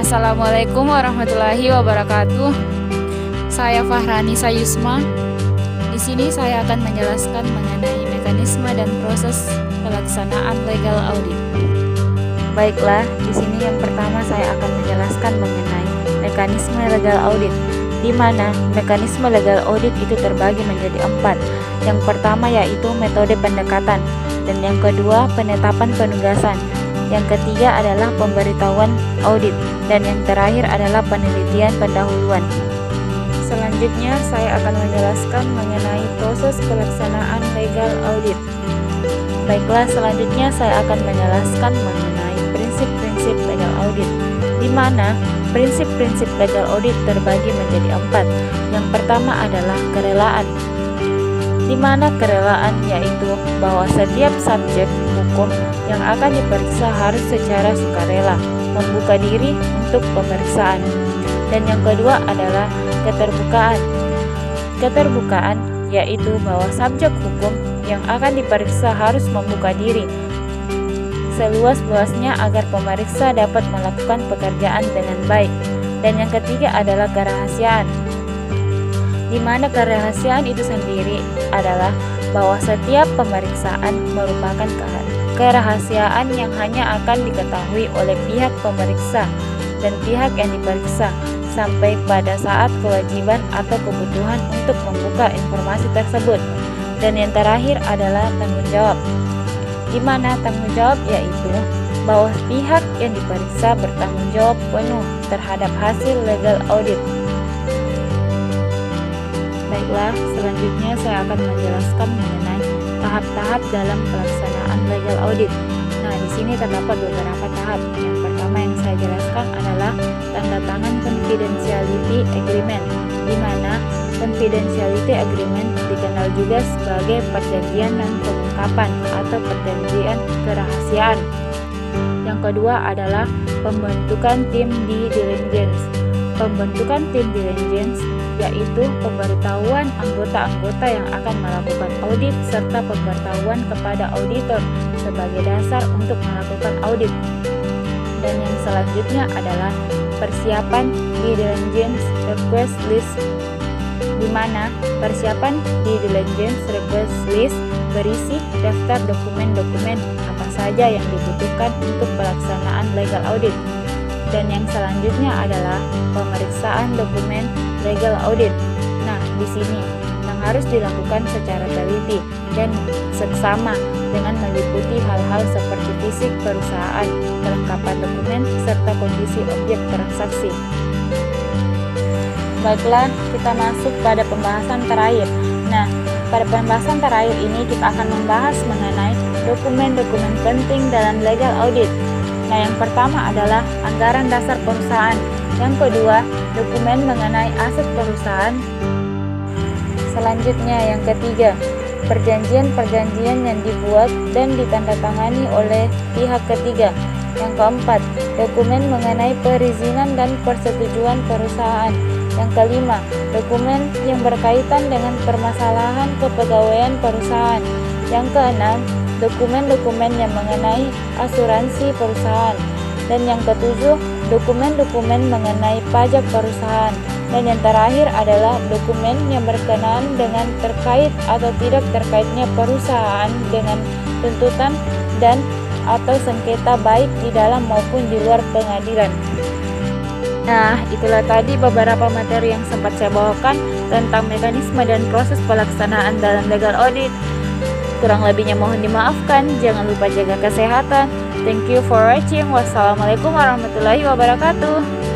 Assalamualaikum warahmatullahi wabarakatuh. Saya Fahrani Sayusma. Di sini saya akan menjelaskan mengenai mekanisme dan proses pelaksanaan legal audit. Baiklah, di sini yang pertama saya akan menjelaskan mengenai mekanisme legal audit, di mana mekanisme legal audit itu terbagi menjadi 4. Yang pertama yaitu metode pendekatan, dan yang kedua penetapan penugasan. Yang ketiga adalah pemberitahuan audit, dan yang terakhir adalah penelitian pendahuluan. Selanjutnya saya akan menjelaskan mengenai proses pelaksanaan legal audit. Baiklah, selanjutnya saya akan menjelaskan mengenai prinsip-prinsip legal audit, di mana prinsip-prinsip legal audit terbagi menjadi 4. Yang pertama adalah kerelaan, di mana kerelaan yaitu bahwa setiap subjek hukum yang akan diperiksa harus secara sukarela membuka diri untuk pemeriksaan. Dan yang kedua adalah keterbukaan. Keterbukaan yaitu bahwa subjek hukum yang akan diperiksa harus membuka diri seluas-luasnya agar pemeriksa dapat melakukan pekerjaan dengan baik. Dan yang ketiga adalah kerahasiaan, di mana kerahasiaan itu sendiri adalah bahwa setiap pemeriksaan merupakan kerahasiaan yang hanya akan diketahui oleh pihak pemeriksa dan pihak yang diperiksa sampai pada saat kewajiban atau kebutuhan untuk membuka informasi tersebut. Dan yang terakhir adalah tanggung jawab, di mana tanggung jawab yaitu bahwa pihak yang diperiksa bertanggung jawab penuh terhadap hasil legal audit. Baiklah, selanjutnya saya akan menjelaskan mengenai tahap-tahap dalam pelaksanaan legal audit. Nah, di sini terdapat beberapa tahap. Yang pertama yang saya jelaskan adalah tanda tangan confidentiality agreement, di mana confidentiality agreement dikenal juga sebagai perjanjian non pengungkapan atau perjanjian kerahasiaan. Yang kedua adalah pembentukan tim due diligence. Pembentukan tim diligence yaitu pemberitahuan anggota-anggota yang akan melakukan audit serta pemberitahuan kepada auditor sebagai dasar untuk melakukan audit. Dan yang selanjutnya adalah persiapan due diligence request list, di mana persiapan due diligence request list berisi daftar dokumen-dokumen apa saja yang dibutuhkan untuk pelaksanaan legal audit. Dan yang selanjutnya adalah pemeriksaan dokumen legal audit. Nah, di sini yang harus dilakukan secara teliti dan seksama dengan meliputi hal-hal seperti fisik perusahaan, kelengkapan dokumen, serta kondisi objek transaksi. Baiklah, kita masuk pada pembahasan terakhir. Nah, pada pembahasan terakhir ini kita akan membahas mengenai dokumen-dokumen penting dalam legal audit. Nah, yang pertama adalah anggaran dasar perusahaan. Yang kedua, dokumen mengenai aset perusahaan. Selanjutnya, yang ketiga, perjanjian-perjanjian yang dibuat dan ditandatangani oleh pihak ketiga. Yang keempat, dokumen mengenai perizinan dan persetujuan perusahaan. Yang kelima, dokumen yang berkaitan dengan permasalahan kepegawaian perusahaan. Yang keenam, dokumen-dokumen yang mengenai asuransi perusahaan. Dan yang ketujuh, dokumen-dokumen mengenai pajak perusahaan. Dan yang terakhir adalah dokumen yang berkenaan dengan terkait atau tidak terkaitnya perusahaan dengan tuntutan dan atau sengketa baik di dalam maupun di luar pengadilan. Nah, itulah tadi beberapa materi yang sempat saya bawakan tentang mekanisme dan proses pelaksanaan dalam legal audit. Kurang lebihnya mohon dimaafkan. Jangan lupa jaga kesehatan. Thank you for watching. Wassalamualaikum warahmatullahi wabarakatuh.